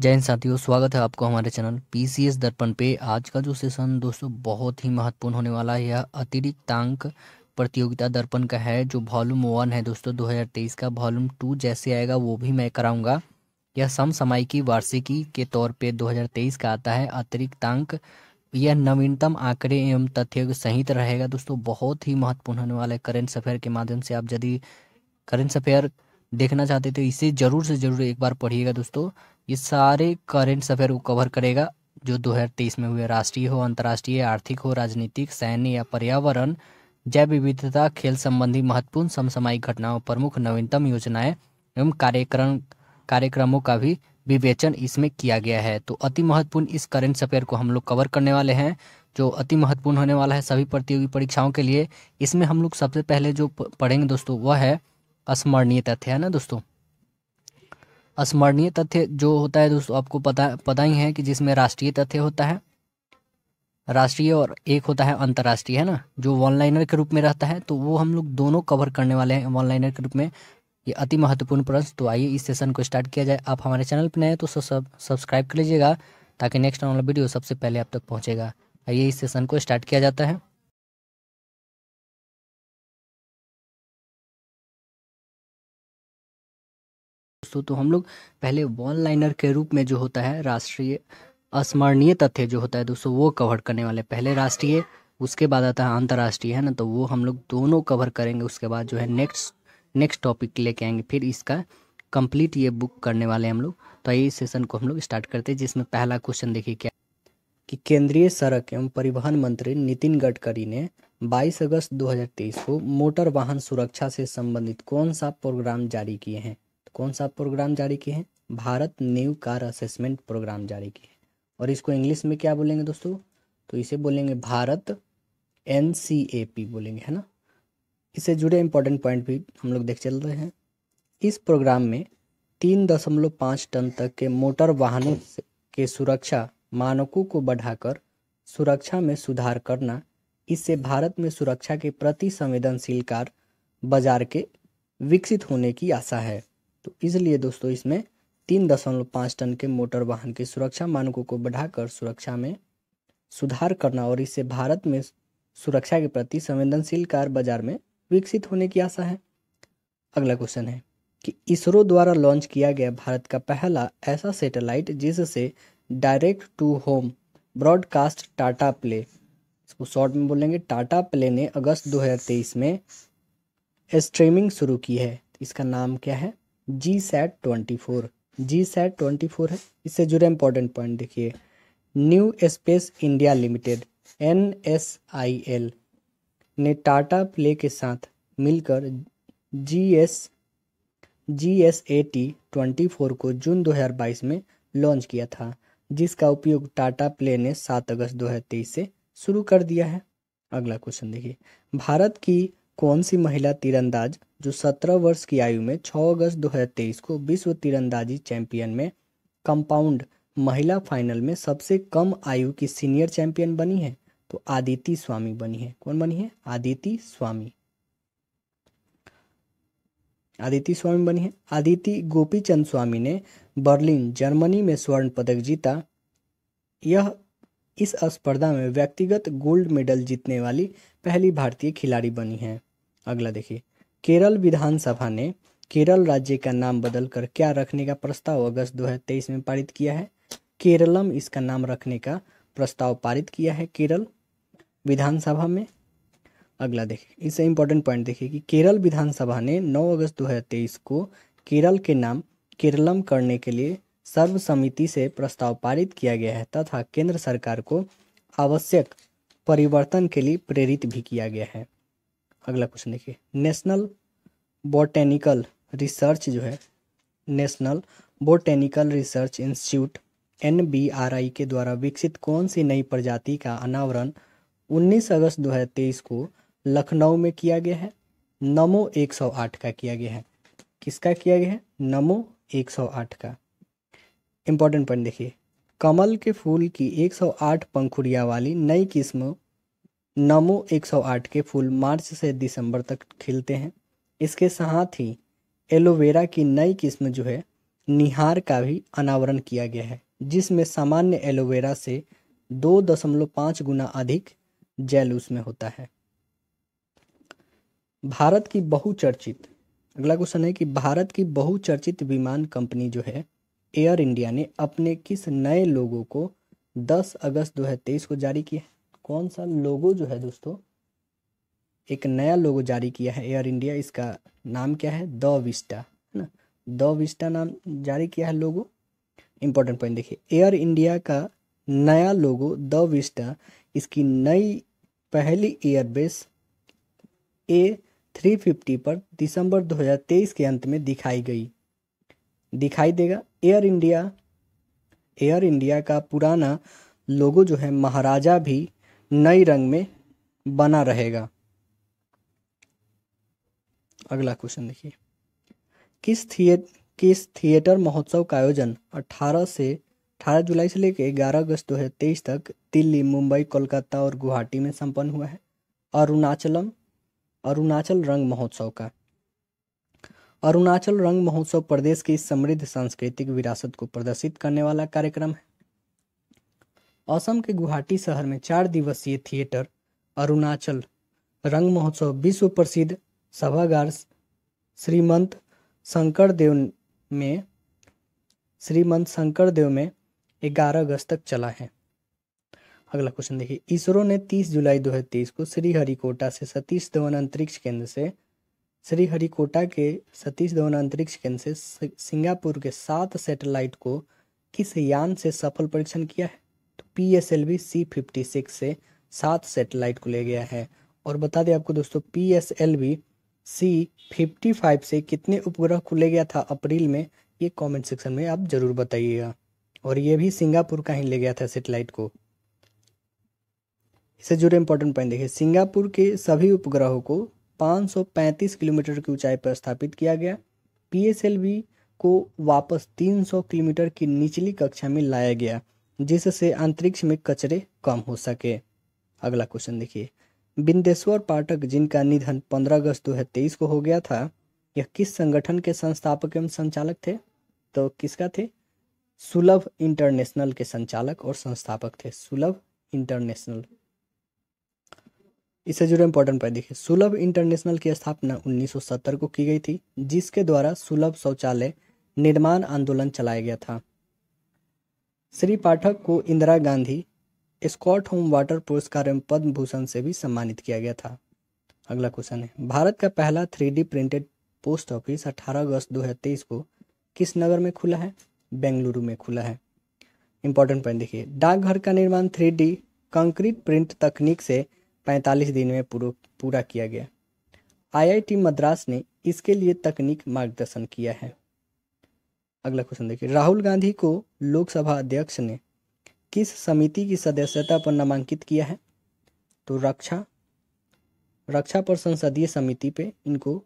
जय हिंद साथियों, स्वागत है आपको हमारे चैनल पीसीएस दर्पण पे। आज का जो सेशन दोस्तों बहुत ही महत्वपूर्ण होने वाला है। यह अतिरिक्तांक प्रतियोगिता दर्पण का है, जो वॉल्यूम 1 है दोस्तों 2023 का। वॉल्यूम 2 जैसे आएगा वो भी मैं कराऊंगा। यह समसामयिकी वार्षिकी के तौर पे 2023 का आता है अतिरिक्तांक। यह नवीनतम आंकड़े एवं तथ्य सहित रहेगा दोस्तों। बहुत ही महत्वपूर्ण होने वाला है। करेंट अफेयर के माध्यम से आप यदि करेंट अफेयर देखना चाहते तो इसे जरूर से जरूर एक बार पढ़िएगा दोस्तों। ये सारे करेंट अफेयर को कवर करेगा जो 2023 में हुए, राष्ट्रीय हो, अंतर्राष्ट्रीय, आर्थिक हो, राजनीतिक, सैन्य या पर्यावरण, जैव विविधता, खेल संबंधी महत्वपूर्ण समसामयिक घटनाओं, प्रमुख नवीनतम योजनाएं एवं कार्यक्रमों का भी विवेचन इसमें किया गया है। तो अति महत्वपूर्ण इस करेंट अफेयर को हम लोग कवर करने वाले हैं, जो अति महत्वपूर्ण होने वाला है सभी प्रतियोगी परीक्षाओं के लिए। इसमें हम लोग सबसे पहले जो पढ़ेंगे दोस्तों वह है स्मरणीय तथ्य, है ना दोस्तों। स्मरणीय तथ्य जो होता है दोस्तों, आपको पता ही है कि जिसमें राष्ट्रीय तथ्य होता है, राष्ट्रीय, और एक होता है अंतर्राष्ट्रीय, है ना, जो वन लाइनर के रूप में रहता है। तो वो हम लोग दोनों कवर करने वाले हैं वन लाइनर के रूप में। ये अति महत्वपूर्ण प्रश्न। तो आइए इस सेशन को स्टार्ट किया जाए। आप हमारे चैनल पर नए हैं तो सब्सक्राइब कर लीजिएगा, ताकि नेक्स्ट आने वाला वीडियो सबसे पहले आप तक पहुंचेगा। आइए इस सेशन को स्टार्ट किया जाता है। दोस्तों तो हम लोग पहले वन लाइनर के रूप में जो होता है राष्ट्रीय अस्मरणीय तथ्य जो होता है दोस्तों वो कवर करने वाले। पहले राष्ट्रीय, उसके बाद आता है अंतर्राष्ट्रीय, है ना, तो वो हम लोग दोनों कवर करेंगे। उसके बाद जो है नेक्स्ट टॉपिक लेके आएंगे, फिर इसका कंप्लीट ये बुक करने वाले हैं हम लोग। तो आइए इस सेशन को हम लोग स्टार्ट करते हैं, जिसमें पहला क्वेश्चन देखिए क्या कि केंद्रीय सड़क एवं परिवहन मंत्री नितिन गडकरी ने 22 अगस्त 2023 को मोटर वाहन सुरक्षा से संबंधित कौन सा प्रोग्राम जारी किए हैं? तो कौन सा प्रोग्राम जारी किए हैं? Bharat new car assessment programme जारी किए हैं। और इसको इंग्लिश में क्या बोलेंगे दोस्तों? तो इसे बोलेंगे भारत NCAP बोलेंगे, है ना। इससे जुड़े इंपॉर्टेंट पॉइंट भी हम लोग देख चल रहे हैं। इस प्रोग्राम में 3.5 टन तक के मोटर वाहनों के सुरक्षा मानकों को बढ़ाकर सुरक्षा में सुधार करना, इससे भारत में सुरक्षा के प्रति संवेदनशील कार बाजार के विकसित होने की आशा है। तो इसलिए दोस्तों इसमें 3.5 टन के मोटर वाहन के सुरक्षा मानकों को बढ़ाकर सुरक्षा में सुधार करना, और इससे भारत में सुरक्षा के प्रति संवेदनशील कार बाजार में विकसित होने की आशा है। अगला क्वेश्चन है कि इसरो द्वारा लॉन्च किया गया भारत का पहला ऐसा सैटेलाइट जिससे direct to home broadcast Tata play, इसको शॉर्ट में बोलेंगे टाटा प्ले, ने अगस्त 2023 में स्ट्रीमिंग शुरू की है। इसका नाम क्या है? GSAT-24। GSAT-24 है। इससे जुड़े इंपॉर्टेंट पॉइंट देखिए। New space India limited NSIL ने टाटा प्ले के साथ मिलकर GSAT-24 को जून 2022 में लॉन्च किया था, जिसका उपयोग टाटा प्ले ने 7 अगस्त 2023 से शुरू कर दिया है। अगला क्वेश्चन देखिए। भारत की कौन सी महिला तीरंदाज जो 17 वर्ष की आयु में 6 अगस्त 2023 को विश्व तीरंदाजी चैंपियन में कंपाउंड महिला फाइनल में सबसे कम आयु की सीनियर चैंपियन बनी है? तो आदिति स्वामी बनी है। कौन बनी है? आदिति स्वामी। आदिति स्वामी बनी है। आदिति गोपीचंद स्वामी ने बर्लिन जर्मनी में स्वर्ण पदक जीता। यह इस स्पर्धा में व्यक्तिगत गोल्ड मेडल जीतने वाली पहली भारतीय खिलाड़ी बनी है। अगला देखिए। केरल विधानसभा ने केरल राज्य का नाम बदलकर क्या रखने का प्रस्ताव अगस्त 2023 में पारित किया है? केरलम इसका नाम रखने का प्रस्ताव पारित किया है केरल विधानसभा में। अगला देखिए, इससे इंपॉर्टेंट पॉइंट देखिए कि केरल विधानसभा ने 9 अगस्त 2023 को केरल के नाम केरलम करने के लिए सर्वसम्मति से प्रस्ताव पारित किया गया है, तथा केंद्र सरकार को आवश्यक परिवर्तन के लिए प्रेरित भी किया गया है। अगला क्वेश्चन देखिए। नेशनल बोटेनिकल रिसर्च जो है, national botanical research institute NBRI के द्वारा विकसित कौन सी नई प्रजाति का अनावरण 19 अगस्त 2023 को लखनऊ में किया गया है? नमो 108 का किया गया है। किसका किया गया है? नमो 108 का। इंपॉर्टेंट पॉइंट देखिए। कमल के फूल की 108 पंखुड़ियाँ वाली नई किस्म नमो 108 के फूल मार्च से दिसंबर तक खिलते हैं। इसके साथ ही एलोवेरा की नई किस्म जो है निहार का भी अनावरण किया गया है, जिसमें सामान्य एलोवेरा से 2.5 गुना अधिक जेल उसमें होता है। भारत की बहुचर्चित, अगला क्वेश्चन है कि भारत की बहुचर्चित विमान कंपनी जो है एयर इंडिया ने अपने किस नए लोगो को 10 अगस्त 2023 को जारी किया है? कौन सा लोगो जो है दोस्तों, एक नया लोगो जारी किया है एयर इंडिया, इसका नाम क्या है? द विस्टा, है ना। द विस्टा नाम जारी किया है लोगो। इंपॉर्टेंट पॉइंट देखिए, एयर इंडिया का नया लोगो द विस्टा, इसकी नई पहली एयरबेस A350 पर दिसंबर 2023 के अंत में दिखाई देगा। एयर इंडिया का पुराना लोगो जो है महाराजा भी नई रंग में बना रहेगा। अगला क्वेश्चन देखिए, किस थिएटर महोत्सव का आयोजन 18 जुलाई से लेकर 11 अगस्त 2023 तक दिल्ली, मुंबई, कोलकाता और गुवाहाटी में संपन्न हुआ है? अरुणाचल रंग महोत्सव का। अरुणाचल रंग महोत्सव प्रदेश की समृद्ध सांस्कृतिक विरासत को प्रदर्शित करने वाला कार्यक्रम है। असम के गुवाहाटी शहर में 4 दिवसीय थिएटर अरुणाचल रंग महोत्सव विश्व प्रसिद्ध सभागार श्रीमंत शंकरदेव में 11 अगस्त तक चला है। अगला क्वेश्चन देखिए, इसरो ने 30 जुलाई 2023 को श्रीहरिकोटा के सतीश धवन अंतरिक्ष केंद्र से सिंगापुर के 7 सैटेलाइट को किस यान से सफल परीक्षण किया है? तो PSLV C56 से 7 सैटेलाइट को ले गया है। और बता दें आपको दोस्तों, PSLV C55 से कितने उपग्रह को ले गया था अप्रैल में? ये कमेंट सेक्शन में आप जरूर बताइएगा। और ये भी सिंगापुर का ही ले गया था सैटेलाइट को। इससे जुड़े इंपॉर्टेंट पॉइंट देखिए, सिंगापुर के सभी उपग्रहों को 535 किलोमीटर की ऊंचाई पर स्थापित किया गया। PSLV को वापस 300 किलोमीटर की निचली कक्षा में लाया गया, जिससे अंतरिक्ष में कचरे कम हो सके। अगला क्वेश्चन देखिए, बिंदेश्वर पाठक जिनका निधन 15 अगस्त 2023 को हो गया था, यह किस संगठन के संस्थापक एवं संचालक थे? तो किसका थे? सुलभ इंटरनेशनल के संचालक और संस्थापक थे, सुलभ इंटरनेशनल। इससे जुड़े इंपॉर्टेंट पॉइंट देखिए, सुलभ इंटरनेशनल की स्थापना 1970 को की गई थी, जिसके द्वारा सुलभ शौचालय निर्माण आंदोलन चलाया गया था। श्री पाठक को Indira Gandhi Stockholm water पुरस्कार एवं पद्म भूषण से भी सम्मानित किया गया था। अगला क्वेश्चन है, भारत का पहला 3D प्रिंटेड पोस्ट ऑफिस 18 अगस्त 2023 को किस नगर में खुला है? बेंगलुरु में खुला है। इंपॉर्टेंट पॉइंट देखिए, डाकघर का निर्माण 3D कंक्रीट प्रिंट तकनीक से 45 दिन में पूरा किया गया। IIT मद्रास ने इसके लिए तकनीक मार्गदर्शन किया है। अगला क्वेश्चन देखिए, राहुल गांधी को लोकसभा अध्यक्ष ने किस समिति की सदस्यता पर नामांकित किया है? तो रक्षा पर संसदीय समिति पे इनको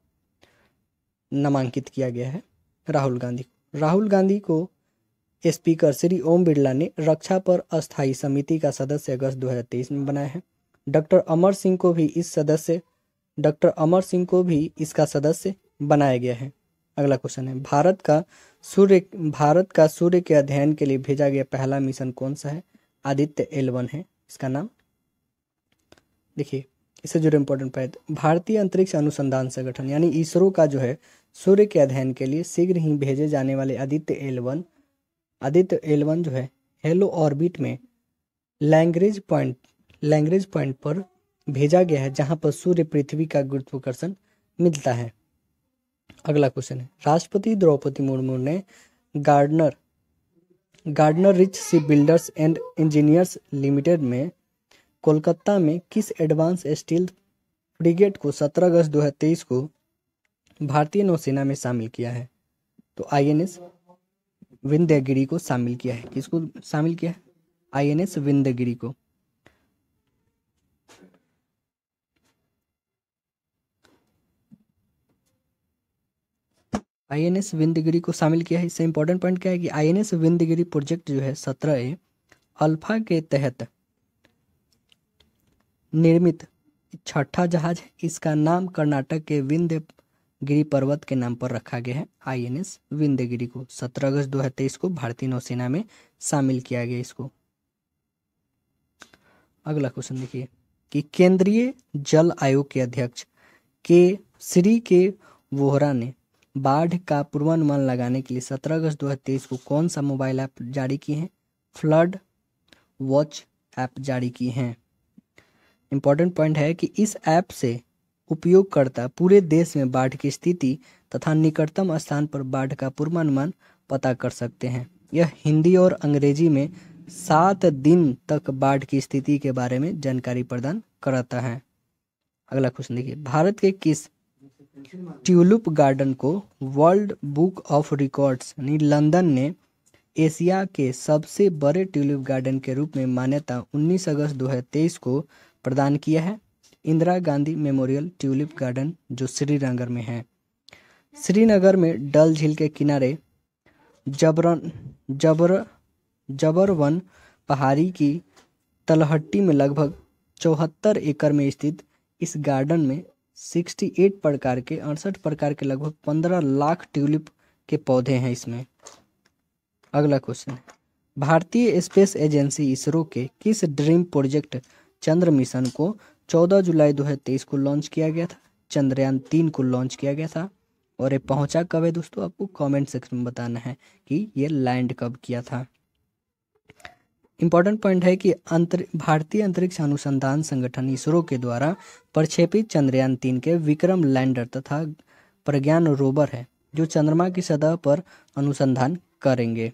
नामांकित किया गया है राहुल गांधी को स्पीकर श्री ओम बिरला ने रक्षा पर अस्थायी समिति का सदस्य अगस्त 2023 में बनाया है। डॉक्टर अमर सिंह को भी इसका सदस्य बनाया गया है। अगला क्वेश्चन है, भारत का सूर्य के अध्ययन के लिए भेजा गया पहला मिशन कौन सा है? आदित्य L1 है इसका नाम। देखिए, इससे जुड़े इंपॉर्टेंट पॉइंट, भारतीय अंतरिक्ष अनुसंधान संगठन यानी इसरो का जो है सूर्य के अध्ययन के लिए शीघ्र ही भेजे जाने वाले आदित्य L1 जो है हेलो ऑर्बिट में लैग्रेंज पॉइंट पर भेजा गया है, जहां पर सूर्य पृथ्वी का गुरुत्वाकर्षण मिलता है। अगला क्वेश्चन है, राष्ट्रपति द्रौपदी मुर्मू ने गार्डनर रिच शिप बिल्डर्स एंड इंजीनियर्स लिमिटेड में कोलकाता में किस एडवांस स्टील फ्रिगेट को 17 अगस्त 2023 को भारतीय नौसेना में शामिल किया है? तो INS विंध्यगिरी को शामिल किया है। किसको शामिल किया है? INS विंध्यगिरी को। INS विंध्यगिरी को शामिल किया है। इससे इंपॉर्टेंट पॉइंट क्या है कि INS विंध्यगिरी प्रोजेक्ट जो है 17A अल्फा के तहत निर्मित छठा जहाज है। इसका नाम कर्नाटक के गिरी पर्वत के नाम पर रखा गया है INS विंध्यगिरी को। 17 अगस्त 2023 को भारतीय नौसेना में शामिल किया गया इसको। अगला क्वेश्चन देखिए कि केंद्रीय जल आयोग के अध्यक्ष के वोहरा ने बाढ़ का पूर्वानुमान लगाने के लिए 17 अगस्त 2023 को कौन सा मोबाइल ऐप जारी किए हैं? फ्लड वॉच ऐप जारी किए हैं। इंपॉर्टेंट पॉइंट है कि इस ऐप से उपयोगकर्ता पूरे देश में बाढ़ की स्थिति तथा निकटतम स्थान पर बाढ़ का पूर्वानुमान पता कर सकते हैं। यह हिंदी और अंग्रेजी में 7 दिन तक बाढ़ की स्थिति के बारे में जानकारी प्रदान कराता है। अगला क्वेश्चन देखिए, भारत के किस ट्यूलिप गार्डन को वर्ल्ड बुक ऑफ रिकॉर्ड्स यानी लंदन ने एशिया के सबसे बड़े ट्यूलिप गार्डन के रूप में मान्यता 19 अगस्त 2023 को प्रदान किया है? Indira Gandhi memorial tulip garden जो श्रीनगर में है। श्रीनगर में डल झील के किनारे जबरवन पहाड़ी की तलहटी में लगभग 74 एकड़ में स्थित इस गार्डन में 68 प्रकार के 68 प्रकार के लगभग 15 लाख ट्यूलिप के पौधे हैं इसमें। अगला क्वेश्चन, भारतीय स्पेस एजेंसी इसरो के किस ड्रीम प्रोजेक्ट चंद्र मिशन को 14 जुलाई 2023 को लॉन्च किया गया था? चंद्रयान 3 को लॉन्च किया गया था। और ये पहुंचा कब है दोस्तों? आपको कमेंट सेक्शन में बताना है कि ये लैंड कब किया था। इंपॉर्टेंट पॉइंट है कि भारतीय अंतरिक्ष अनुसंधान संगठन इसरो के द्वारा प्रक्षेपित चंद्रयान 3 के विक्रम लैंडर तथा प्रज्ञान रोवर है जो चंद्रमा की सतह पर अनुसंधान करेंगे।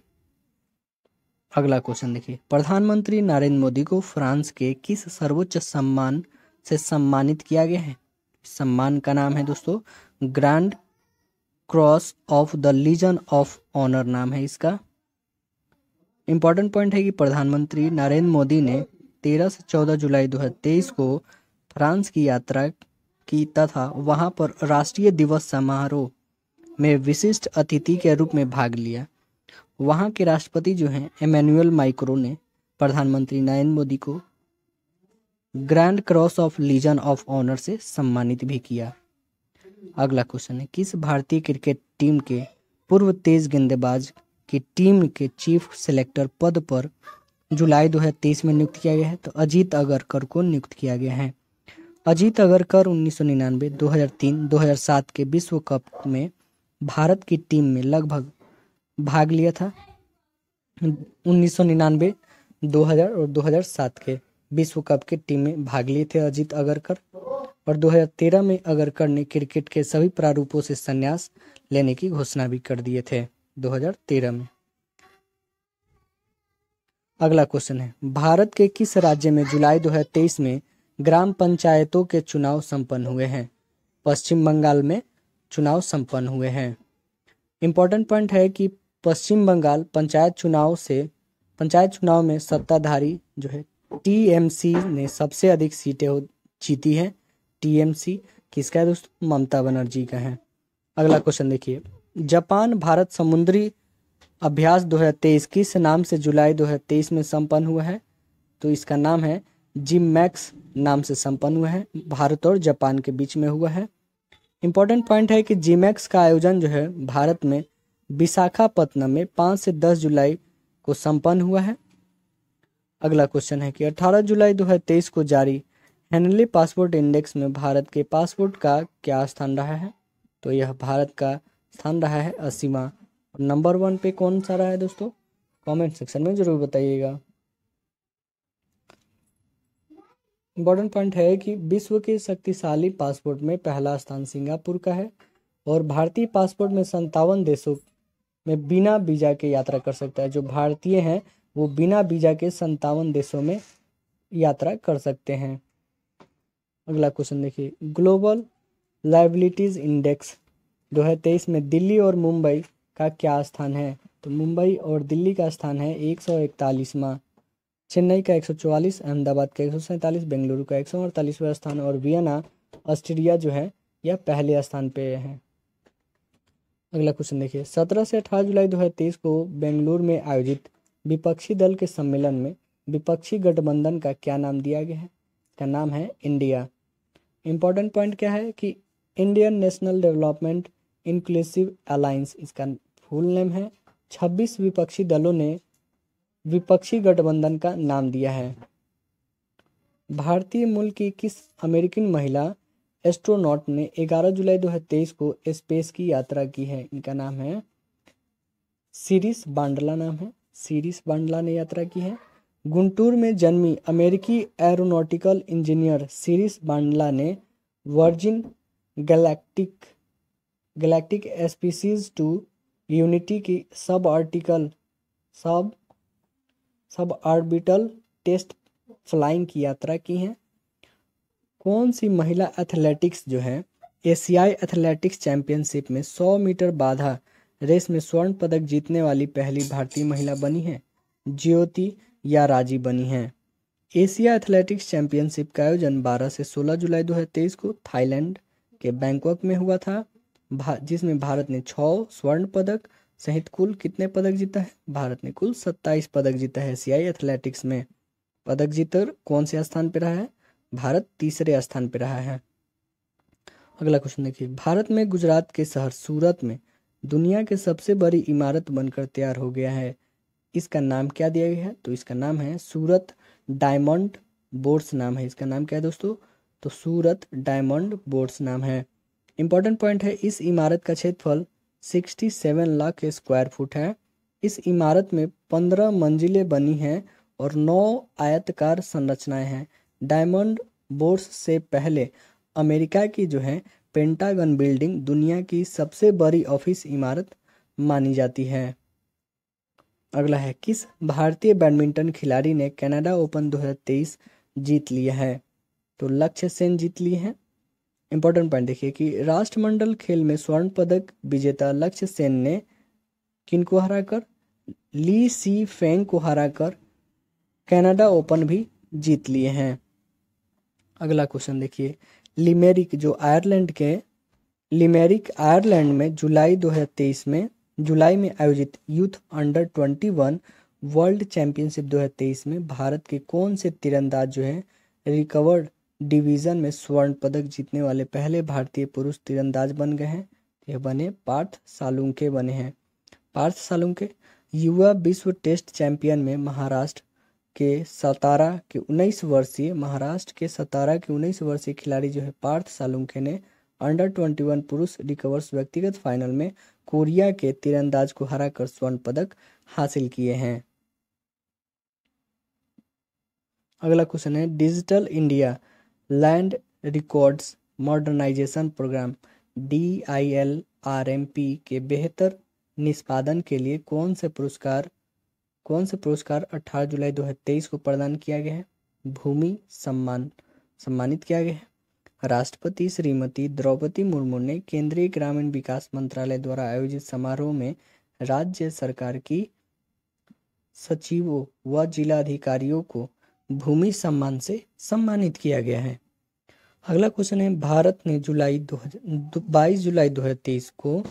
अगला क्वेश्चन देखिए, प्रधानमंत्री नरेंद्र मोदी को फ्रांस के किस सर्वोच्च सम्मान से सम्मानित किया गया है? सम्मान का नाम है दोस्तों grand cross of the legion of honour नाम है इसका। इंपॉर्टेंट पॉइंट है कि प्रधानमंत्री नरेंद्र मोदी ने 13 से 14 जुलाई 2023 को फ्रांस की यात्रा की तथा वहां पर राष्ट्रीय दिवस समारोह में विशिष्ट अतिथि के रूप में भाग लिया। वहां के राष्ट्रपति जो हैं एमेनुअल मैक्रों ने प्रधानमंत्री नरेंद्र मोदी को grand cross of legion of honour से सम्मानित भी किया। अगला क्वेश्चन है, किस भारतीय क्रिकेट टीम के पूर्व तेज गेंदबाज की टीम के चीफ सेलेक्टर पद पर जुलाई 2023 में नियुक्त किया गया है? तो अजीत अगरकर को नियुक्त किया गया है। अजीत अगरकर 1999, 2003, 2007 के विश्व कप में भारत की टीम में लगभग भाग लिया था। 1999, 2000 और 2007 के विश्व कप के टीम में भाग लिए थे अजीत अगरकर। और 2013 में अगरकर ने क्रिकेट के सभी प्रारूपों से संन्यास लेने की घोषणा भी कर दिए थे 2013 में। अगला क्वेश्चन है, भारत के किस राज्य में जुलाई 2023 में ग्राम पंचायतों के चुनाव संपन्न हुए हैं? पश्चिम बंगाल में चुनाव संपन्न हुए हैं। इंपॉर्टेंट पॉइंट है कि पश्चिम बंगाल पंचायत चुनाव में सत्ताधारी जो है TMC ने सबसे अधिक सीटें जीती हैं। TMC किसका है दोस्तों? ममता बनर्जी का है। अगला क्वेश्चन देखिए, जापान भारत समुद्री अभ्यास 2023 किस नाम से जुलाई 2023 में संपन्न हुआ है? तो इसका नाम है जिमैक्स नाम से संपन्न हुआ है। भारत और जापान के बीच में हुआ है। इंपॉर्टेंट पॉइंट है कि जिमैक्स का आयोजन जो है भारत में विशाखापत्तनम में 5 से 10 जुलाई को संपन्न हुआ है। अगला क्वेश्चन है कि 18 जुलाई 2023 को जारी हेनली पासपोर्ट इंडेक्स में भारत के पासपोर्ट का क्या स्थान रहा है? तो यह भारत का स्थान रहा है 80वां। नंबर 1 पे कौन सा रहा है दोस्तों? कमेंट सेक्शन में जरूर बताइएगा। इंपॉर्टेंट पॉइंट है कि विश्व के शक्तिशाली पासपोर्ट में पहला स्थान सिंगापुर का है और भारतीय पासपोर्ट में 57 देशों में बिना वीजा के यात्रा कर सकता है। जो भारतीय हैं वो बिना वीजा के 57 देशों में यात्रा कर सकते हैं। अगला क्वेश्चन देखिए, ग्लोबल लायबिलिटीज इंडेक्स 2023 में दिल्ली और मुंबई का क्या स्थान है? तो मुंबई और दिल्ली का स्थान है 141वां, चेन्नई का 144, अहमदाबाद का 147, बेंगलुरु का 148वां स्थान और वियना ऑस्ट्रिया जो है यह पहले स्थान पे है। अगला क्वेश्चन देखिए, 17 से 18 जुलाई 2023 को बेंगलुरु में आयोजित विपक्षी दल के सम्मेलन में विपक्षी गठबंधन का क्या नाम दिया गया है? इसका नाम है इंडिया। इंपॉर्टेंट पॉइंट क्या है कि Indian national development inclusive alliance इसका फुल नेम है। 26 विपक्षी दलों ने विपक्षी गठबंधन का नाम दिया है। भारतीय मूल की किस अमेरिकन महिला एस्ट्रोनॉट ने 11 जुलाई 2023 को स्पेस की यात्रा की है? इनका नाम है सीरीस बांडला नाम है। सीरीस बांडला ने यात्रा की है। गुंटूर में जन्मी अमेरिकी एरोनॉटिकल इंजीनियर सीरीस बांडला ने Virgin Galactic spaceship two Unity की सब ऑर्बिटल टेस्ट फ्लाइंग की यात्रा की है। कौन सी महिला एथलेटिक्स जो है एशियाई एथलेटिक्स चैंपियनशिप में 100 मीटर बाधा रेस में स्वर्ण पदक जीतने वाली पहली भारतीय महिला बनी है? ज्योति या राजी बनी है। एशिया एथलेटिक्स चैंपियनशिप का आयोजन 12 से 16 जुलाई 2023 को थाईलैंड के बैंकॉक में हुआ था, जिसमें भारत ने 6 स्वर्ण पदक सहित कुल कितने पदक जीता है? भारत ने कुल 27 पदक जीता है एशियाई एथलेटिक्स में। पदक जीतकर कौन से स्थान पर रहा है? भारत तीसरे स्थान पर रहा है। अगला क्वेश्चन देखिए, भारत में गुजरात के शहर सूरत में दुनिया के सबसे बड़ी इमारत बनकर तैयार हो गया है। इसका नाम क्या दिया गया है? तो इसका नाम है सूरत डायमंड बोर्ड्स नाम है। इसका नाम क्या है दोस्तों? तो सूरत डायमंड बोर्ड्स नाम है। इंपॉर्टेंट पॉइंट है, इस इमारत का क्षेत्रफल 67 लाख स्क्वायर फुट है। इस इमारत में 15 मंजिलें बनी हैं और 9 आयताकार संरचनाएं हैं। डायमंड बोर्ड्स से पहले अमेरिका की जो है पेंटागन बिल्डिंग दुनिया की सबसे बड़ी ऑफिस इमारत मानी जाती है। अगला है, किस भारतीय बैडमिंटन खिलाड़ी ने कनाडा ओपन 2023 जीत लिया है? तो लक्ष्य सेन जीत लिए हैं। इंपॉर्टेंट पॉइंट देखिए कि राष्ट्रमंडल खेल में स्वर्ण पदक विजेता लक्ष्य सेन ने किनको हराकर? ली सी फेंग को हराकर कनाडा ओपन भी जीत लिए हैं। अगला क्वेश्चन देखिए, लिमेरिक आयरलैंड में जुलाई में आयोजित यूथ अंडर 21 वर्ल्ड चैंपियनशिप 2023 में भारत के कौन से तीरंदाज जो है रिकवर्ड डिवीजन में स्वर्ण पदक जीतने वाले पहले भारतीय पुरुष तीरंदाज बन गए हैं? यह बने पार्थ सालुंके बने हैं। पार्थ सालुंके युवा विश्व टेस्ट चैंपियन में महाराष्ट्र के सतारा के 19 वर्षीय खिलाड़ी जो है पार्थ सालुंके ने अंडर 21 पुरुष रिकवर्स व्यक्तिगत फाइनल में कोरिया के तीरंदाज को हराकर स्वर्ण पदक हासिल किए हैं। अगला क्वेश्चन है, digital India land records modernisation programme DILRMP के बेहतर निष्पादन के लिए कौन से पुरस्कार 18 जुलाई 2023 को प्रदान किया गया है? भूमि सम्मानित किया गया है। राष्ट्रपति श्रीमती द्रौपदी मुर्मू ने केंद्रीय ग्रामीण विकास मंत्रालय द्वारा आयोजित समारोह में राज्य सरकार की सचिवों व जिला अधिकारियों को भूमि सम्मान से सम्मानित किया गया है। अगला क्वेश्चन है, भारत ने 22 जुलाई 2023 को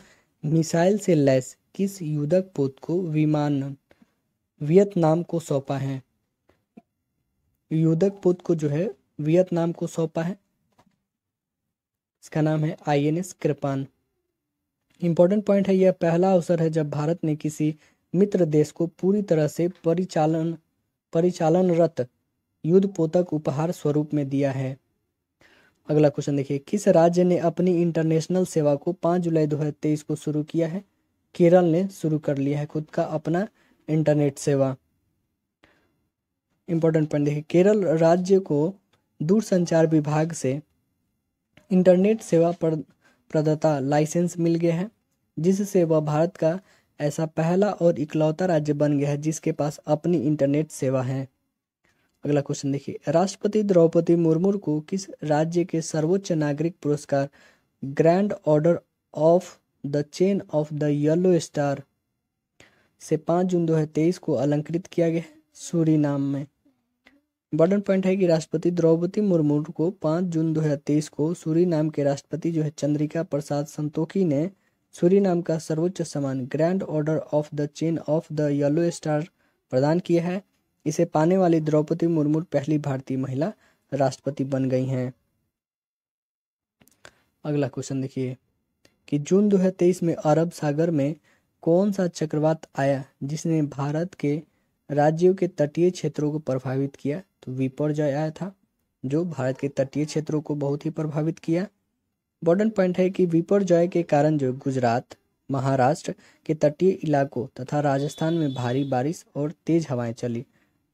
मिसाइल से लैस किस युद्धक पोत को वियतनाम को सौंपा है? युद्धक पोत को जो है वियतनाम को सौंपा है। इसका नाम है INS कृपान। इंपॉर्टेंट पॉइंट है, यह पहला अवसर है जब भारत ने किसी मित्र देश को पूरी तरह से परिचालनरत युद्ध पोतक उपहार स्वरूप में दिया है। अगला क्वेश्चन देखिए, किस राज्य ने अपनी इंटरनेशनल सेवा को 5 जुलाई 2023 को शुरू किया है? केरल ने शुरू कर लिया है खुद का अपना इंटरनेट सेवा। इंपॉर्टेंट पॉइंट देखिए, केरल राज्य को दूरसंचार विभाग से इंटरनेट सेवा प्रदाता लाइसेंस मिल गया है, जिससे वह भारत का ऐसा पहला और इकलौता राज्य बन गया है जिसके पास अपनी इंटरनेट सेवा है। अगला क्वेश्चन देखिए, राष्ट्रपति द्रौपदी मुर्मू को किस राज्य के सर्वोच्च नागरिक पुरस्कार grand order of the chain of the yellow star से 5 जून 2023 को अलंकृत किया गया है? सूरीनाम में। इंपॉर्टेंट पॉइंट है कि राष्ट्रपति द्रौपदी मुर्मू को 5 जून 2023 को सूरीनाम के राष्ट्रपति जो है चंद्रिका प्रसाद संतोखी ने सूरीनाम का सर्वोच्च सम्मान grand order of the chain of the yellow star प्रदान किया है। इसे पाने वाली द्रौपदी मुर्मू पहली भारतीय महिला राष्ट्रपति बन गई हैं। अगला क्वेश्चन देखिए कि जून 2023 में अरब सागर में कौन सा चक्रवात आया जिसने भारत के राज्यों के तटीय क्षेत्रों को प्रभावित किया? तो विपर्जय आया था जो भारत के तटीय क्षेत्रों को बहुत ही प्रभावित किया। इम्पोर्टेंट पॉइंट है कि विपर्जय के कारण जो गुजरात, महाराष्ट्र के तटीय इलाकों तथा राजस्थान में भारी बारिश और तेज हवाएं चली।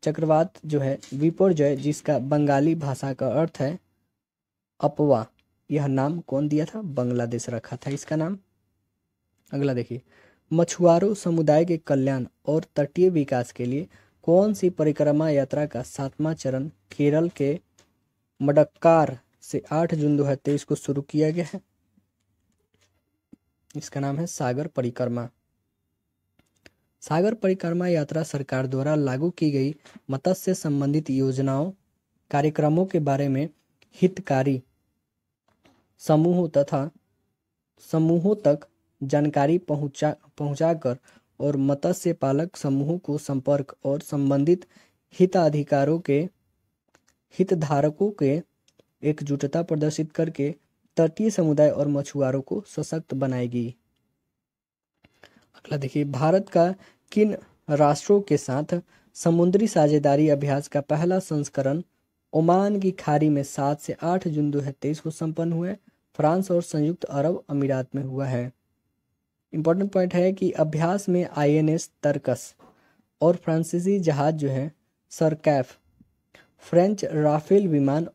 चक्रवात जो है विपर्जय, जिसका बंगाली भाषा का अर्थ है अपवा, यह नाम कौन दिया था? बांग्लादेश रखा था इसका नाम। अगला देखिए, मछुआरों समुदाय के कल्याण और तटीय विकास के लिए कौन सी परिक्रमा यात्रा का 7वां चरण केरल के मडक्कार से 8 जून 2023 को शुरू किया गया है? इसका नाम है सागर परिक्रमा। सागर परिक्रमा यात्रा सरकार द्वारा लागू की गई मत्स्य से संबंधित योजनाओं, कार्यक्रमों के बारे में हितकारी समूहों तक जानकारी पहुंचाकर और मत्स्य पालक समूहों को संपर्क और संबंधित हितधारकों के एकजुटता प्रदर्शित करके तटीय समुदाय और मछुआरों को सशक्त बनाएगी। अगला देखिए, भारत का किन राष्ट्रों के साथ समुद्री साझेदारी अभ्यास का पहला संस्करण ओमान की खाड़ी में 7 से 8 जून 2023 को संपन्न हुआ है? फ्रांस और संयुक्त अरब अमीरात में हुआ है। इंपॉर्टेंट पॉइंट है कि अभ्यास में INS तर्कस और फ्रांसीसी जहाज जो है सरकैफ, फ्रेंच राफेल विमान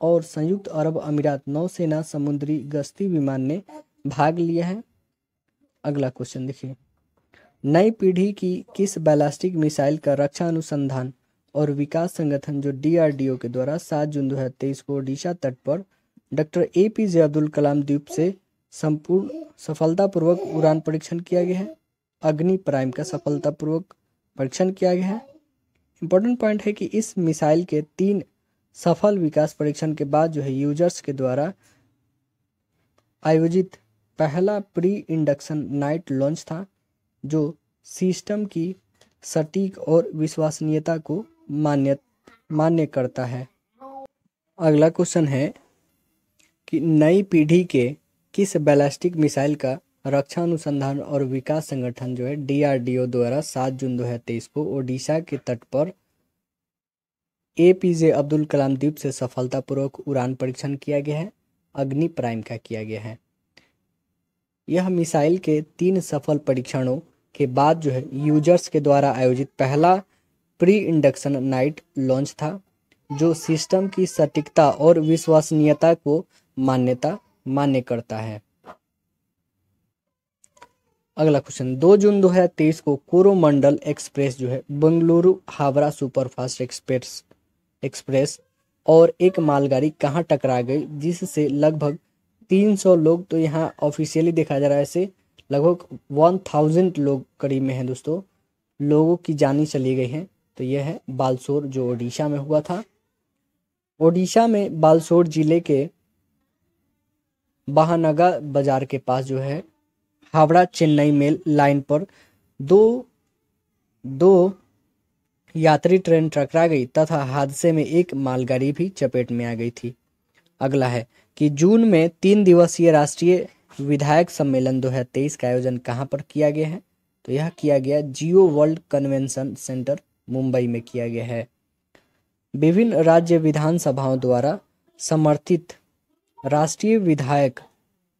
और संयुक्त अरब अमीरात नौसेना समुद्री गश्ती विमान ने भाग लिया है। अगला क्वेश्चन देखिए, नई पीढ़ी की किस बैलिस्टिक मिसाइल का रक्षा अनुसंधान और विकास संगठन जो DRDO के द्वारा 7 जून 2023 को ओडिशा तट पर डॉक्टर APJ अब्दुल कलाम द्वीप से संपूर्ण सफलतापूर्वक उड़ान परीक्षण किया गया है? अग्नि प्राइम का सफलतापूर्वक परीक्षण किया गया है। इंपॉर्टेंट पॉइंट है कि इस मिसाइल के 3 सफल विकास परीक्षण के बाद जो है यूजर्स के द्वारा आयोजित पहला प्री इंडक्शन नाइट लॉन्च था जो सिस्टम की सटीक और विश्वसनीयता को मान्य करता है। अगला क्वेश्चन है कि नई पीढ़ी के किस बैलिस्टिक मिसाइल का रक्षा अनुसंधान और विकास संगठन जो है DRDO द्वारा 7 जून 2023 को ओडिशा के तट पर APJ अब्दुल कलाम द्वीप से सफलतापूर्वक उड़ान परीक्षण किया गया है? अग्नि प्राइम का किया गया है। यह मिसाइल के 3 सफल परीक्षणों के बाद जो है यूजर्स के द्वारा आयोजित पहला प्री इंडक्शन नाइट लॉन्च था जो सिस्टम की सटीकता और विश्वसनीयता को मान्य करता है। अगला क्वेश्चन, 2 जून 2023 को कोरोमंडल एक्सप्रेस जो है बेंगलुरु हावड़ा सुपरफास्ट एक्सप्रेस और एक मालगाड़ी कहाँ टकरा गई जिससे लगभग 300 लोग, तो यहाँ ऑफिशियली देखा जा रहा है ऐसे लगभग 1000 लोग करीब में हैं दोस्तों, लोगों की जानी चली गई हैं। तो यह है बालसोर जो ओडिशा में हुआ था। ओडिशा में बालसोर जिले के बाहानगा बाजार के पास जो है हावड़ा चेन्नई मेल लाइन पर दो यात्री ट्रेन टकरा गई तथा हादसे में एक मालगाड़ी भी चपेट में आ गई थी। अगला है कि जून में 3 दिवसीय राष्ट्रीय विधायक सम्मेलन 2023 का आयोजन कहाँ पर किया गया है? तो यह किया गया जियो वर्ल्ड कन्वेंशन सेंटर मुंबई में किया गया है। विभिन्न राज्य विधानसभाओं द्वारा समर्थित राष्ट्रीय विधायक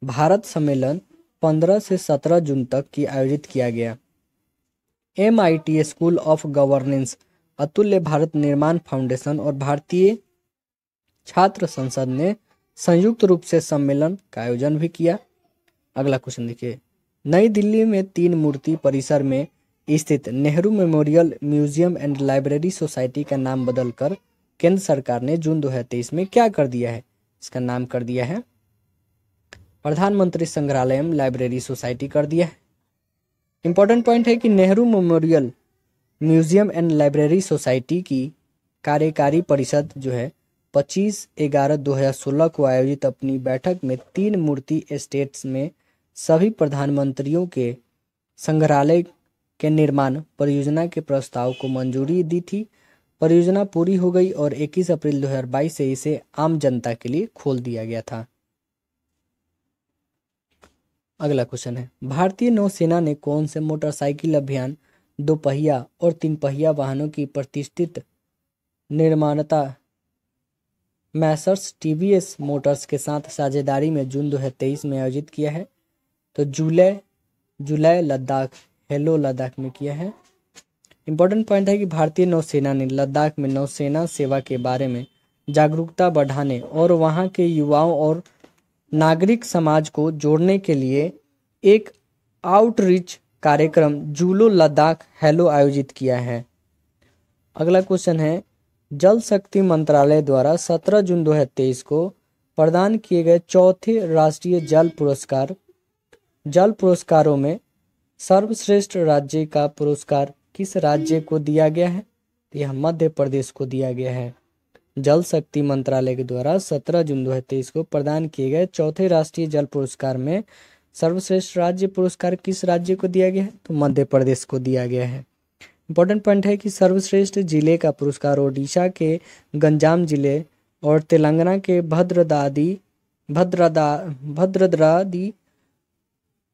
भारत सम्मेलन 15 से 17 जून तक की आयोजित किया गया। MIT स्कूल ऑफ गवर्नेंस, अतुल्य भारत निर्माण फाउंडेशन और भारतीय छात्र संसद ने संयुक्त रूप से सम्मेलन का आयोजन भी किया। अगला क्वेश्चन देखिए, नई दिल्ली में 3 मूर्ति परिसर में स्थित Nehru memorial museum and library society का नाम बदलकर केंद्र सरकार ने जून 2023 में क्या कर दिया है? इसका नाम कर दिया है प्रधानमंत्री संग्रहालयम लाइब्रेरी सोसाइटी कर दिया है। इंपॉर्टेंट पॉइंट है कि Nehru memorial museum and library society की कार्यकारी परिषद जो है 25/11/2016 को आयोजित अपनी बैठक में 3 मूर्ति एस्टेट्स में सभी प्रधानमंत्रियों के संग्रहालय के निर्माण परियोजना के प्रस्ताव को मंजूरी दी थी। परियोजना पूरी हो गई और 21 अप्रैल 2022 से इसे आम जनता के लिए खोल दिया गया था। अगला क्वेश्चन है, भारतीय नौसेना ने कौन से मोटरसाइकिल अभियान, दोपहिया और तीन पहिया वाहनों की प्रतिष्ठित निर्माता मैसर्स टीवीएस मोटर्स के साथ साझेदारी में जून 2023 में आयोजित किया है? तो जुलाई लद्दाख, हेलो लद्दाख में किया है। इंपॉर्टेंट पॉइंट है कि भारतीय नौसेना ने लद्दाख में नौसेना सेवा के बारे में जागरूकता बढ़ाने और वहां के युवाओं और नागरिक समाज को जोड़ने के लिए एक आउटरीच कार्यक्रम जूलो लद्दाख हेलो आयोजित किया है। अगला क्वेश्चन है, जल शक्ति मंत्रालय द्वारा 17 जून 2023 को प्रदान किए गए चौथे राष्ट्रीय जल पुरस्कारों में सर्वश्रेष्ठ राज्य का पुरस्कार किस राज्य को दिया गया है? तो यह मध्य प्रदेश को दिया गया है। जल शक्ति मंत्रालय के द्वारा 17 जून 2023 को प्रदान किए गए चौथे राष्ट्रीय जल पुरस्कार में सर्वश्रेष्ठ राज्य पुरस्कार किस राज्य को दिया गया है? तो मध्य प्रदेश को दिया गया है। इंपॉर्टेंट पॉइंट है कि सर्वश्रेष्ठ जिले का पुरस्कार ओडिशा के गंजाम जिले और तेलंगाना के भद्रदादी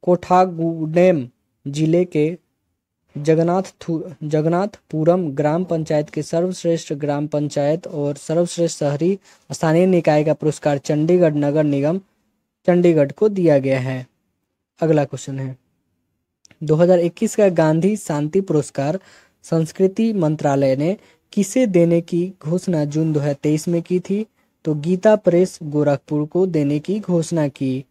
कोठागुडेम जिले के जगन्नाथपुरम ग्राम पंचायत के सर्वश्रेष्ठ ग्राम पंचायत और सर्वश्रेष्ठ शहरी स्थानीय निकाय का पुरस्कार चंडीगढ़ नगर निगम चंडीगढ़ को दिया गया है। अगला क्वेश्चन है, 2021 का गांधी शांति पुरस्कार संस्कृति मंत्रालय ने किसे देने की घोषणा जून 2023 में की थी? तो गीता प्रेस गोरखपुर को देने की घोषणा की।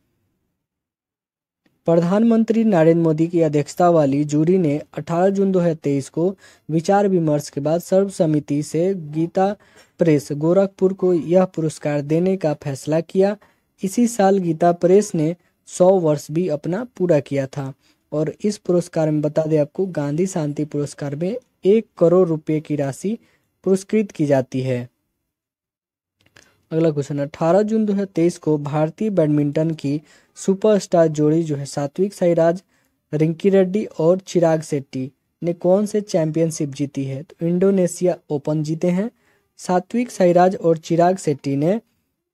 प्रधानमंत्री नरेंद्र मोदी की अध्यक्षता वाली जूरी ने 18 जून 2023 को विचार विमर्श के बाद सर्वसम्मति से गीता प्रेस गोरखपुर को यह पुरस्कार देने का फैसला किया। इसी साल गीता प्रेस ने 100 वर्ष भी अपना पूरा किया था। और इस पुरस्कार में बता दें आपको, गांधी शांति पुरस्कार में 1 करोड़ रुपए की राशि पुरस्कृत की जाती है। अगला क्वेश्चन, 18 जून 2023 को भारतीय बैडमिंटन की सुपरस्टार जोड़ी जो है सात्विक साईराज रिंकी रेड्डी और चिराग शेट्टी ने कौन से चैंपियनशिप जीती है? तो इंडोनेशिया ओपन जीते हैं। सात्विक साईराज और चिराग शेट्टी ने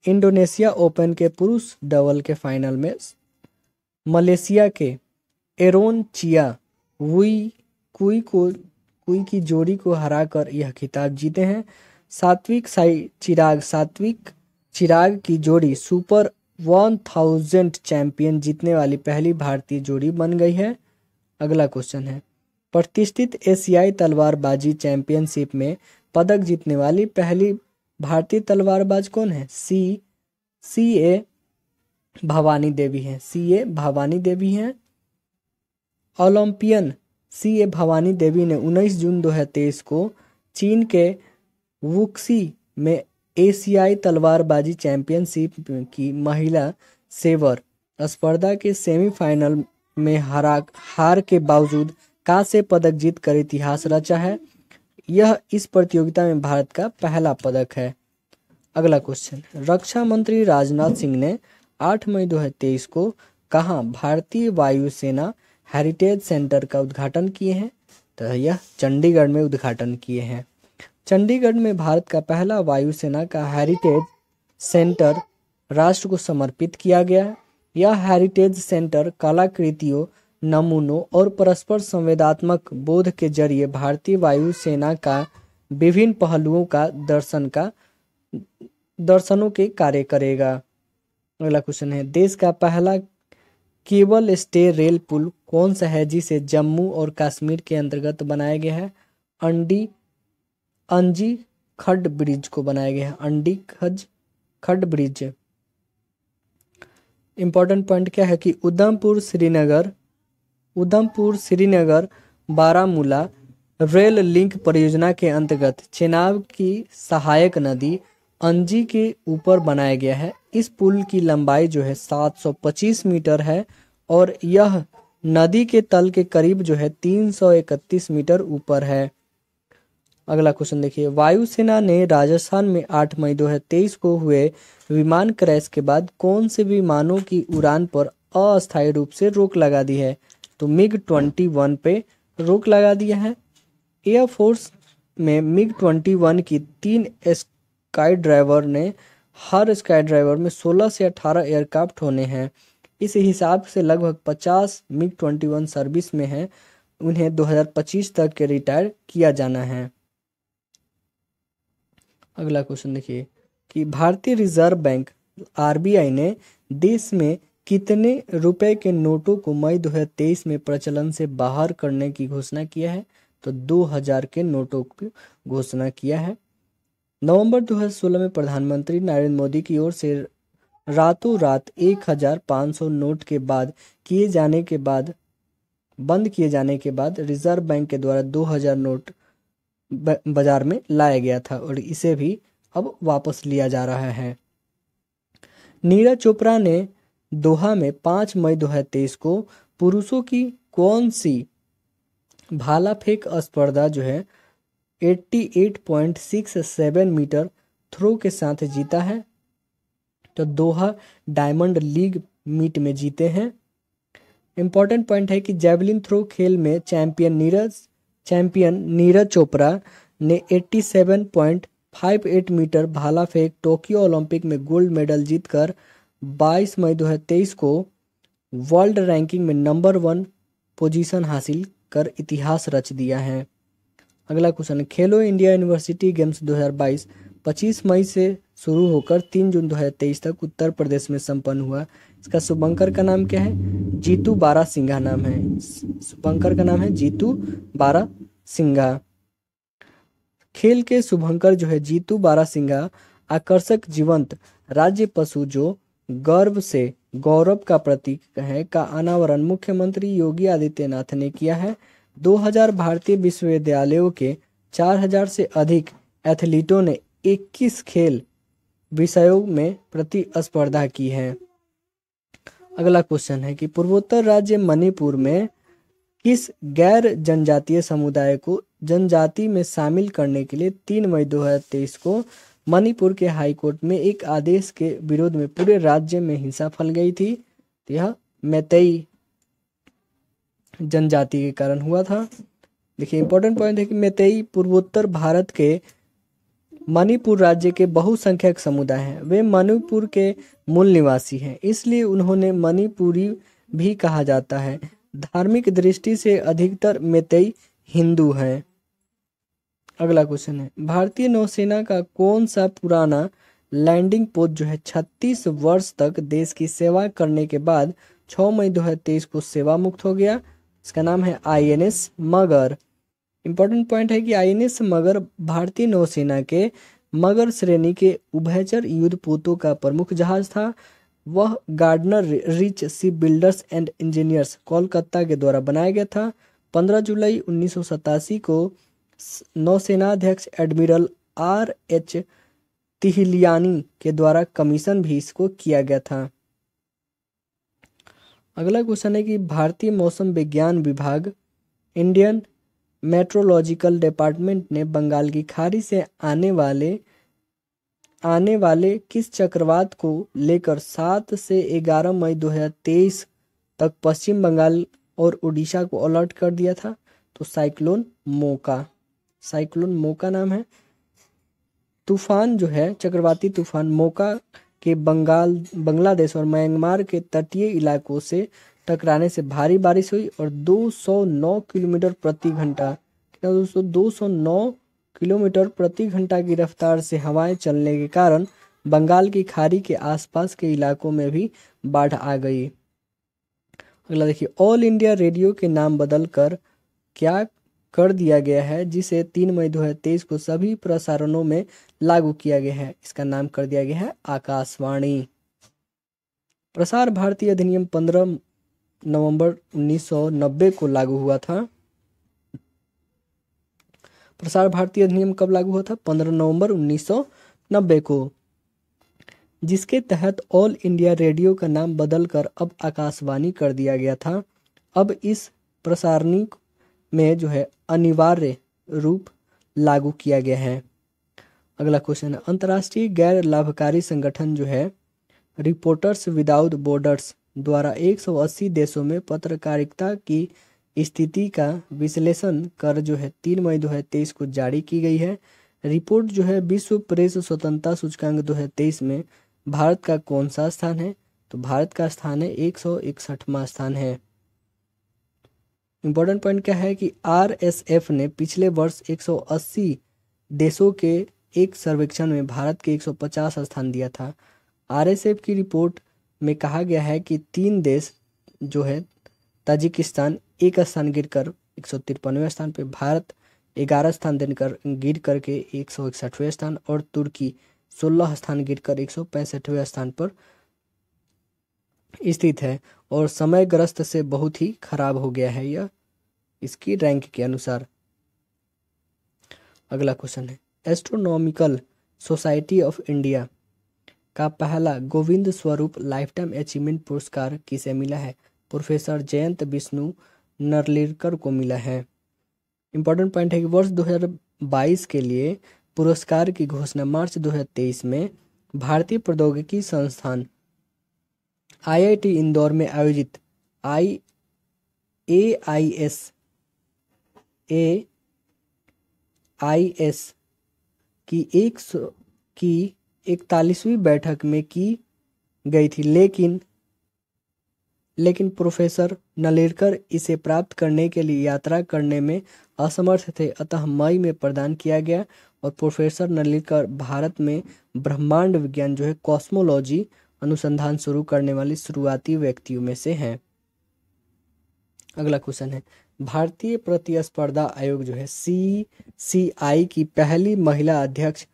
इंडोनेशिया ओपन के पुरुष डबल के फाइनल में मलेशिया के एरोन चिया कुई की जोड़ी को हराकर यह खिताब जीते हैं। सात्विक चिराग की जोड़ी सुपर 1000 चैंपियन जीतने वाली पहली भारतीय जोड़ी बन गई है। अगला क्वेश्चन है, प्रतिष्ठित एशियाई तलवारबाजी चैंपियनशिप में पदक जीतने वाली पहली भारतीय तलवारबाज कौन है? सीए भवानी देवी हैं। ओलंपियन सीए भवानी देवी ने 19 जून 2023 को चीन के वुक्सी में एशियाई तलवारबाजी चैंपियनशिप की महिला सेवर स्पर्धा के सेमीफाइनल में हार के बावजूद कांस्य पदक जीतकर इतिहास रचा है। यह इस प्रतियोगिता में भारत का पहला पदक है। अगला क्वेश्चन, रक्षा मंत्री राजनाथ सिंह ने 8 मई 2023 को कहां भारतीय वायुसेना हेरिटेज सेंटर का उद्घाटन किए हैं? तो यह चंडीगढ़ में उद्घाटन किए हैं। चंडीगढ़ में भारत का पहला वायुसेना का हेरिटेज सेंटर राष्ट्र को समर्पित किया गया। यह हेरिटेज सेंटर कलाकृतियों, नमूनों और परस्पर संवेदनात्मक बोध के जरिए भारतीय वायुसेना का विभिन्न पहलुओं का दर्शनों के कार्य करेगा। अगला क्वेश्चन है, देश का पहला केबल स्टे रेल पुल कौन सा है जिसे जम्मू और कश्मीर के अंतर्गत बनाया गया है? अंजी खड्ड ब्रिज को बनाया गया है। अंडी खड्ड ब्रिज। इंपॉर्टेंट पॉइंट क्या है कि उधमपुर श्रीनगर बारामूला रेल लिंक परियोजना के अंतर्गत चेनाब की सहायक नदी अंजी के ऊपर बनाया गया है। इस पुल की लंबाई जो है 725 मीटर है और यह नदी के तल के करीब जो है 331 मीटर ऊपर है। अगला क्वेश्चन देखिए, वायुसेना ने राजस्थान में 8 मई 2023 को हुए विमान क्रैश के बाद कौन से विमानों की उड़ान पर अस्थायी रूप से रोक लगा दी है? तो MiG-21 पे रोक लगा दिया है। एयरफोर्स में MiG-21 की 3 स्काई ड्राइवर में 16 से 18 एयरक्राफ्ट होने हैं। इस हिसाब से लगभग 50 MiG-21 सर्विस में हैं, उन्हें 2025 तक के रिटायर किया जाना है। अगला क्वेश्चन देखिए कि भारतीय रिजर्व बैंक आरबीआई ने देश में कितने रुपए के नोटों को मई 2023 में प्रचलन से बाहर करने की घोषणा किया है? तो 2000 के नोटों की घोषणा किया है। नवंबर 2016 में प्रधानमंत्री नरेंद्र मोदी की ओर से रातों रात 1500 नोट के बंद किए जाने के बाद रिजर्व बैंक के द्वारा 2000 नोट बाजार में लाया गया था और इसे भी अब वापस लिया जा रहा है। नीरज चोपड़ा ने दोहा में 5 मई 2023 को पुरुषों की कौन सी भाला फेंक स्पर्धा जो है 88.67 मीटर थ्रो के साथ जीता है? तो दोहा डायमंड लीग मीट में जीते हैं। इंपॉर्टेंट पॉइंट है कि जेवलिन थ्रो खेल में चैंपियन नीरज चोपड़ा ने 87.58 मीटर भाला फेंक टोक्यो ओलंपिक में गोल्ड मेडल जीतकर 22 मई 2023 को वर्ल्ड रैंकिंग में नंबर 1 पोजीशन हासिल कर इतिहास रच दिया है। अगला क्वेश्चन, खेलो इंडिया यूनिवर्सिटी गेम्स 2022 25 मई से शुरू होकर 3 जून 2023 तक उत्तर प्रदेश में संपन्न हुआ। इसका शुभंकर का नाम क्या है? जीतू बारासिंघा नाम है। शुभंकर का नाम है जीतू बारासिंघा। खेल के शुभंकर जो है जीतू बारासिंघा आकर्षक जीवंत राज्य पशु जो गर्व से गौरव का प्रतीक है का अनावरण मुख्यमंत्री योगी आदित्यनाथ ने किया है। 2000 भारतीय विश्वविद्यालयों के 4000 से अधिक एथलीटों ने 21 खेल विषयों में प्रतिस्पर्धा की है। अगला क्वेश्चन है कि पूर्वोत्तर राज्य मणिपुर में किस गैर जनजातीय समुदाय को जनजाति में शामिल करने के लिए 3 मई 2023 को मणिपुर के हाईकोर्ट में एक आदेश के विरोध में पूरे राज्य में हिंसा फैल गई थी? तो यह मैतेई जनजाति के कारण हुआ था। देखिए इंपॉर्टेंट पॉइंट है कि मैतेई पूर्वोत्तर भारत के मणिपुर राज्य के बहुसंख्यक समुदाय हैं। वे मणिपुर के मूल निवासी हैं, इसलिए उन्होंने मणिपुरी भी कहा जाता है। धार्मिक दृष्टि से अधिकतर मैतेई हिंदू हैं। अगला क्वेश्चन है, भारतीय नौसेना का कौन सा पुराना लैंडिंग पोस्ट जो है 36 वर्ष तक देश की सेवा करने के बाद 6 मई 2023 को सेवा मुक्त हो गया? इसका नाम है INS मगर। इंपॉर्टेंट पॉइंट है कि INS मगर भारतीय नौसेना के मगर श्रेणी के उभयचर युद्धपोतों का प्रमुख जहाज था। वह गार्डनर रिच शिप बिल्डर्स एंड इंजीनियर्स कोलकाता के द्वारा बनाया गया था। 15 जुलाई 1987 को नौसेनाध्यक्ष एडमिरल RH तिहलियानी के द्वारा कमीशन भी इसको किया गया था। अगला क्वेश्चन है कि भारतीय मौसम विज्ञान विभाग इंडियन मेट्रोलॉजिकल डिपार्टमेंट ने बंगाल की खाड़ी से आने वाले किस चक्रवात को लेकर 7 से 11 मई 2023 तक पश्चिम बंगाल और उड़ीसा को अलर्ट कर दिया था? तो साइक्लोन मोका नाम है। तूफान जो है चक्रवाती तूफान मोका के बांग्लादेश और म्यांमार के तटीय इलाकों से टकराने से भारी बारिश हुई और 209 किलोमीटर प्रति घंटा 209 किलोमीटर प्रति घंटा की रफ्तार से हवाएं चलने के कारण बंगाल की खाड़ी के आसपास के इलाकों में भी बाढ़ आ गई। अगला देखिए, ऑल इंडिया रेडियो के नाम बदल कर क्या कर दिया गया है जिसे 3 मई 2023 को सभी प्रसारणों में लागू किया गया है? इसका नाम कर दिया गया है आकाशवाणी। प्रसार भारती अधिनियम 15 नवंबर 1990 को लागू हुआ था। प्रसार भारती अधिनियम कब लागू हुआ था? 15 नवंबर 1990 को, जिसके तहत ऑल इंडिया रेडियो का नाम बदलकर अब आकाशवाणी कर दिया गया था। अब इस प्रसारणी में जो है अनिवार्य रूप लागू किया गया है। अगला क्वेश्चन है, अंतर्राष्ट्रीय गैर लाभकारी संगठन जो है रिपोर्टर्स विदाउट बॉर्डर्स द्वारा 180 देशों में पत्रकारिता की स्थिति का विश्लेषण कर जो है 3 मई 2023 को जारी की गई है। रिपोर्ट जो है विश्व प्रेस स्वतंत्रता सूचकांक 2023 में भारत का कौन सा स्थान है? तो भारत का स्थान है 161वां स्थान है। इम्पोर्टेंट पॉइंट क्या है कि आरएसएफ ने पिछले वर्ष 180 देशों के एक सर्वेक्षण में भारत के 150 स्थान दिया था। आरएसएफ की रिपोर्ट में कहा गया है कि 3 देश जो है ताजिकिस्तान एक स्थान गिरकर 153वें स्थान पे, भारत 11 स्थान देकर गिर करके 161वें स्थान, और तुर्की 16 स्थान गिरकर 165वें स्थान पर स्थित है और समयग्रस्त से बहुत ही खराब हो गया है यह इसकी रैंक के अनुसार। अगला क्वेश्चन है, एस्ट्रोनॉमिकल सोसाइटी ऑफ इंडिया का पहला गोविंद स्वरूप लाइफटाइम अचीवमेंट पुरस्कार किसे मिला है? प्रोफेसर जयंत विष्णु नरलिरकर को मिला है। इंपॉर्टेंट पॉइंट है कि वर्ष 2022 के लिए पुरस्कार की घोषणा मार्च 2023 में भारतीय प्रौद्योगिकी संस्थान आईआईटी इंदौर में आयोजित AIS की 41वीं बैठक में की गई थी, लेकिन प्रोफेसर नलिरकर इसे प्राप्त करने के लिए यात्रा करने में असमर्थ थे, अतः मई में प्रदान किया गया। और प्रोफेसर नलिरकर भारत में ब्रह्मांड विज्ञान जो है कॉस्मोलॉजी अनुसंधान शुरू करने वाले शुरुआती व्यक्तियों में से हैं। अगला क्वेश्चन है, भारतीय प्रतिस्पर्धा आयोग जो है CCI की पहली महिला अध्यक्ष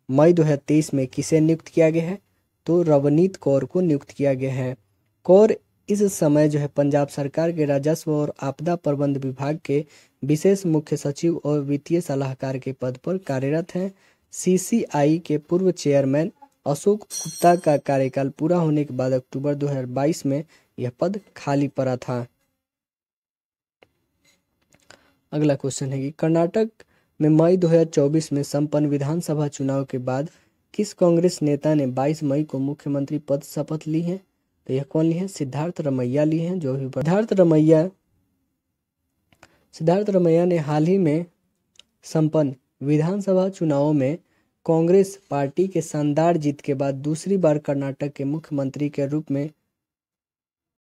मई 2023 में किसे नियुक्त किया गया है? तो रवनीत कौर को नियुक्त किया गया है। कौर इस समय जो है पंजाब सरकार के राजस्व और आपदा प्रबंध विभाग के विशेष मुख्य सचिव और वित्तीय सलाहकार के पद पर कार्यरत हैं। CCI के पूर्व चेयरमैन अशोक गुप्ता का कार्यकाल पूरा होने के बाद अक्टूबर 2022 में यह पद खाली पड़ा था। अगला क्वेश्चन है कि कर्नाटक में मई 2024 में संपन्न विधानसभा चुनाव के बाद किस कांग्रेस नेता ने 22 मई को मुख्यमंत्री पद शपथ ली है? तो यह कौन ली है? सिद्धार्थ रमैया ली है। जो भी सिद्धार्थ रमैया ने हाल ही में संपन्न विधानसभा चुनावों में कांग्रेस पार्टी के शानदार जीत के बाद दूसरी बार कर्नाटक के मुख्यमंत्री के रूप में